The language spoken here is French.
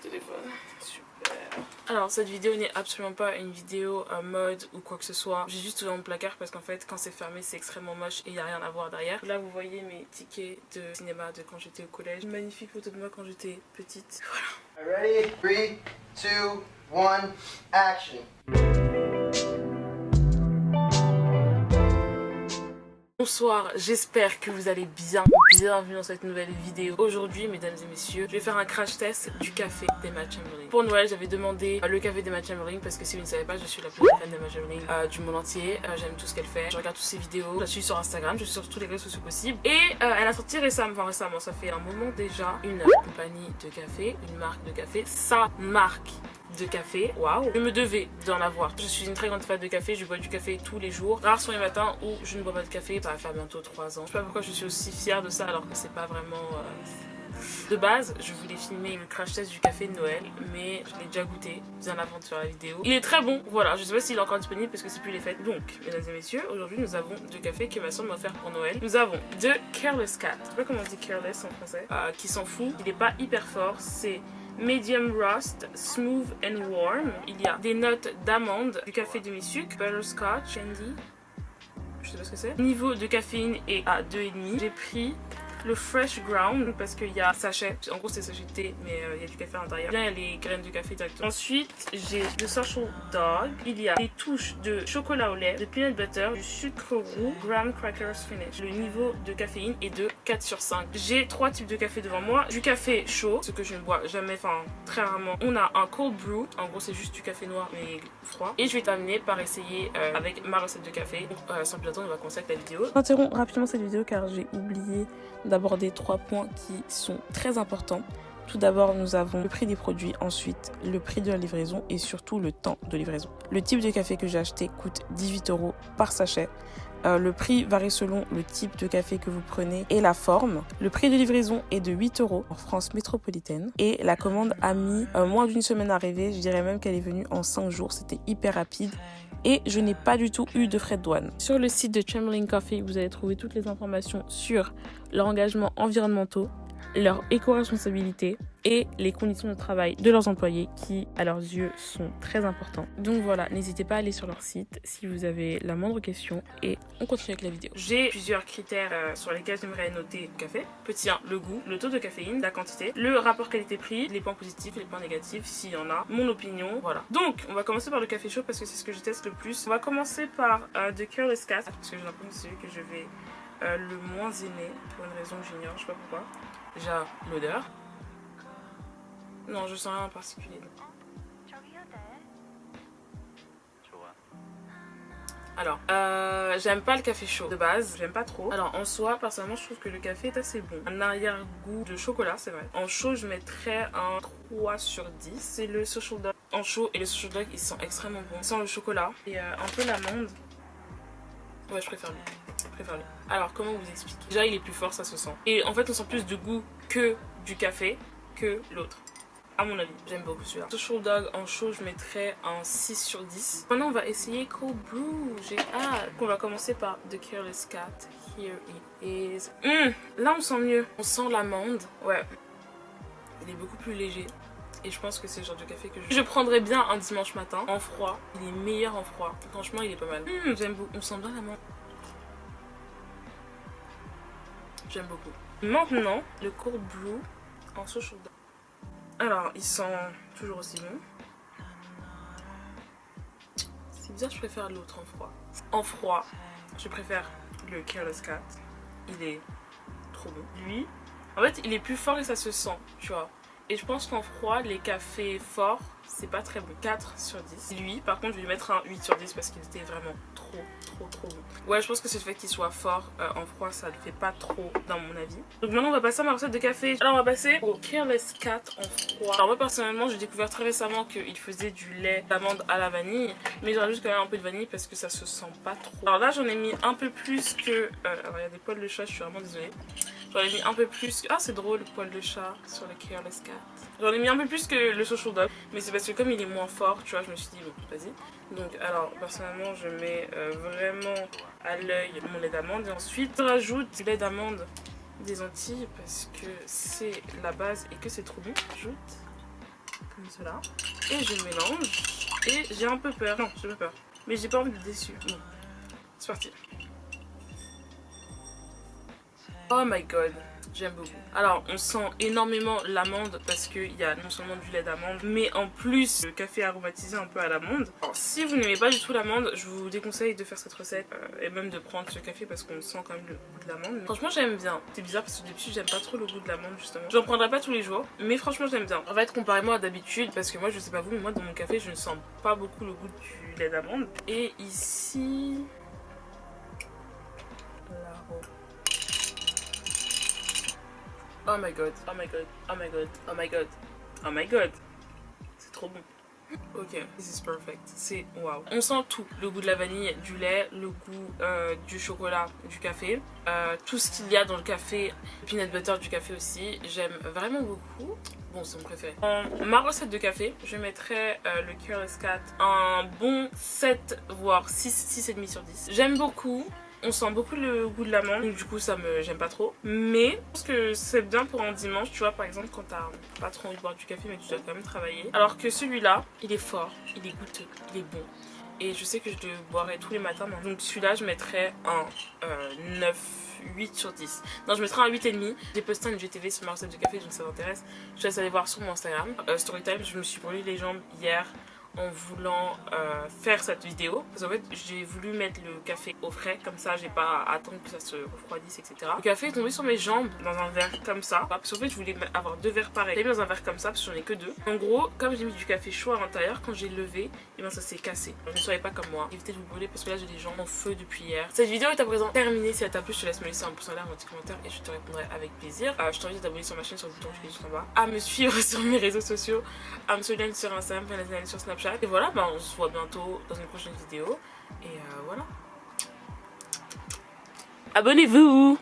téléphone. Super. Alors cette vidéo n'est absolument pas une vidéo mode ou quoi que ce soit. J'ai juste ouvert mon placard parce qu'en fait quand c'est fermé c'est extrêmement moche et il n'y a rien à voir derrière. Là vous voyez mes tickets de cinéma de quand j'étais au collège. Une magnifique photo de moi quand j'étais petite. Voilà. Ready? 3, 2, 1, action. Bonsoir, j'espère que vous allez bien. Bienvenue dans cette nouvelle vidéo. Aujourd'hui, mesdames et messieurs, je vais faire un crash test du café d'Emma Chamberlain. Pour Noël, j'avais demandé le café d'Emma Chamberlain parce que si vous ne savez pas, je suis la plus grande fan d'Emma Chamberlain du monde entier. J'aime tout ce qu'elle fait, je regarde toutes ses vidéos, je la suis sur Instagram, je suis sur tous les réseaux sociaux possibles. Et elle a sorti récemment, ça fait un moment déjà, une compagnie de café, une marque de café, sa marque de café, waouh, je me devais d'en avoir. Je suis une très grande fan de café, je bois du café tous les jours. Rares sont les matins où je ne bois pas de café, ça va faire bientôt 3 ans. Je sais pas pourquoi je suis aussi fière de ça alors que c'est pas vraiment... De base, je voulais filmer le crash test du café de Noël, mais je l'ai déjà goûté bien avant de faire la vidéo. Il est très bon, voilà, je sais pas s'il est encore disponible parce que c'est plus les fêtes. Donc, mesdames et messieurs, aujourd'hui nous avons deux cafés que ma soeur m'a offert pour Noël. Nous avons de Careless Cat, je sais pas comment on dit Careless en français, qui s'en fout, il est pas hyper fort, c'est medium roast, smooth and warm. Il y a des notes d'amande, du café demi-sucre, butterscotch, candy, je sais pas ce que c'est. Niveau de caféine est à 2,5. J'ai pris le fresh ground parce qu'il y a sachet, en gros c'est sachet de thé mais il y a du café à l'intérieur. Bien il y a les graines de café directement. Ensuite j'ai le social dog, il y a des touches de chocolat au lait, de peanut butter, du sucre roux, graham crackers finish. Le niveau de caféine est de 4 sur 5. J'ai 3 types de café devant moi, du café chaud, ce que je ne bois jamais, enfin très rarement. On a un cold brew, en gros c'est juste du café noir mais froid. Et je vais terminer par essayer avec ma recette de café. Sans plus attendre on va commencer avec la vidéo. J'interromps rapidement cette vidéo car j'ai oublié d'aborder 3 points qui sont très importants. Tout d'abord, nous avons le prix des produits, ensuite le prix de la livraison et surtout le temps de livraison. Le type de café que j'ai acheté coûte 18 € par sachet. Le prix varie selon le type de café que vous prenez et la forme. Le prix de livraison est de 8 € en France métropolitaine et la commande a mis moins d'une semaine à arriver. Je dirais même qu'elle est venue en 5 jours. C'était hyper rapide. Et je n'ai pas du tout eu de frais de douane. Sur le site de Chamberlain Coffee, vous allez trouver toutes les informations sur leur engagement environnementaux, leur éco-responsabilité et les conditions de travail de leurs employés qui, à leurs yeux, sont très importants. Donc voilà, n'hésitez pas à aller sur leur site si vous avez la moindre question et on continue avec la vidéo. J'ai plusieurs critères sur lesquels j'aimerais noter le café. Petit 1, le goût, le taux de caféine, la quantité, le rapport qualité-prix, les points positifs et les points négatifs s'il y en a, mon opinion, voilà. Donc, on va commencer par le café chaud parce que c'est ce que je teste le plus. On va commencer par The Careless Cat parce que j'ai l'impression que c'est celui que je vais le moins aimer pour une raison que j'ignore, je sais pas pourquoi. Déjà, l'odeur. Non, je sens rien en particulier. Alors, j'aime pas le café chaud de base, j'aime pas trop. Alors en soi, personnellement, je trouve que le café est assez bon. Un arrière-goût de chocolat, c'est vrai. En chaud, je mettrais un 3 sur 10. C'est le social dog en chaud et le social dog, ils sont extrêmement bons. Sans le chocolat et un peu l'amande. Ouais, je préfère lui. Alors, comment vous expliquer? Déjà, il est plus fort, ça se sent. Et en fait, on sent plus de goût que du café que l'autre. À mon avis, j'aime beaucoup celui-là. Social Dog en chaud, je mettrais un 6 sur 10. Maintenant, on va essayer Cold Brew. J'ai hâte. On va commencer par The Careless Cat. Here it is. Là, on sent mieux. On sent l'amande. Ouais. Il est beaucoup plus léger. Et je pense que c'est le genre de café que je prendrais bien un dimanche matin. En froid. Il est meilleur en froid. Franchement, il est pas mal. J'aime beaucoup. On sent bien l'amande. J'aime beaucoup. Maintenant, le Cold Brew en social dog. Alors, il sent toujours aussi bon. C'est bizarre, je préfère l'autre en froid. En froid, je préfère le Careless Cat. Il est trop bon. Lui, en fait, il est plus fort et ça se sent, tu vois. Et je pense qu'en froid, les cafés forts, c'est pas très bon. 4 sur 10. Lui, par contre, je vais lui mettre un 8 sur 10 parce qu'il était vraiment trop bon. Ouais, je pense que c'est le fait qu'il soit fort en froid, ça le fait pas trop dans mon avis. Donc maintenant, on va passer à ma recette de café. Alors, on va passer au Careless Cat en froid. Alors moi, personnellement, j'ai découvert très récemment qu'il faisait du lait d'amande à la vanille. Mais j'en juste quand même un peu de vanille parce que ça se sent pas trop. Alors là, j'en ai mis un peu plus que... alors, il y a des poils de chat, je suis vraiment désolée. J'en ai mis un peu plus... Ah, c'est drôle, le poil de chat sur le Careless Cat. J'en ai mis un peu plus que le social dog. Mais c'est parce que comme il est moins fort, tu vois, je me suis dit, bon, vas-y. Donc, alors, personnellement, je mets vraiment à l'œil mon lait d'amande. Et ensuite, je rajoute du lait d'amande des Antilles parce que c'est la base et que c'est trop bon. J'ajoute comme cela. Et je mélange. Et j'ai un peu peur. Non, j'ai pas peur. Mais j'ai pas envie de déçu. Bon, c'est parti. Oh my god, j'aime beaucoup. Alors, on sent énormément l'amande parce qu'il y a non seulement du lait d'amande, mais en plus le café aromatisé un peu à l'amande. Alors, si vous n'aimez pas du tout l'amande, je vous déconseille de faire cette recette et même de prendre ce café parce qu'on sent quand même le goût de l'amande. Franchement, j'aime bien. C'est bizarre parce que d'habitude, j'aime pas trop le goût de l'amande justement. J'en prendrai pas tous les jours, mais franchement, j'aime bien. En fait, comparez-moi à d'habitude, parce que moi, je sais pas vous, mais moi, dans mon café, je ne sens pas beaucoup le goût du lait d'amande. Et ici... Oh my god, oh my god, oh my god, oh my god, oh my god. C'est trop bon. Ok, this is perfect. C'est waouh. On sent tout. Le goût de la vanille, du lait, le goût du chocolat, du café. Tout ce qu'il y a dans le café. Le peanut butter du café aussi. J'aime vraiment beaucoup. Bon, c'est mon préféré. En ma recette de café, je mettrais le Careless Cat un bon 7 voire 6,5 sur 10. J'aime beaucoup. On sent beaucoup le goût de l'amande, donc du coup j'aime pas trop. Mais je pense que c'est bien pour un dimanche, tu vois, par exemple quand t'as pas trop envie de boire du café mais tu dois quand même travailler. Alors que celui-là, il est fort, il est goûteux, il est bon. Et je sais que je le boirai tous les matins, donc celui-là je mettrais un 9, 8 sur 10. Non, je mettrais un 8,5. J'ai posté une GTV sur ma recette de café, donc ça t'intéresse. Je te laisse aller voir sur mon Instagram. Storytime, je me suis brûlé les jambes hier en voulant faire cette vidéo parce qu'en fait j'ai voulu mettre le café au frais, comme ça j'ai pas à attendre que ça se refroidisse, etc. Le café est tombé sur mes jambes dans un verre comme ça parce qu'en fait je voulais avoir 2 verres pareils. J'ai mis dans un verre comme ça parce que j'en ai que 2. En gros, comme j'ai mis du café chaud à l'intérieur, quand j'ai levé, et ben ça s'est cassé. Alors, je ne soyez pas comme moi, évitez de vous brûler parce que là j'ai les jambes en feu depuis hier. Cette vidéo est à présent terminée. Si elle t'a plu, je te laisse me laisser un pouce en l'air, un petit commentaire et je te répondrai avec plaisir. Je t'invite à t'abonner sur ma chaîne sur le bouton qui est juste en bas, à me suivre sur mes réseaux sociaux, à me suivre sur Instagram, sur Snapchat. Et voilà, on se voit bientôt dans une prochaine vidéo. Et voilà. Abonnez-vous!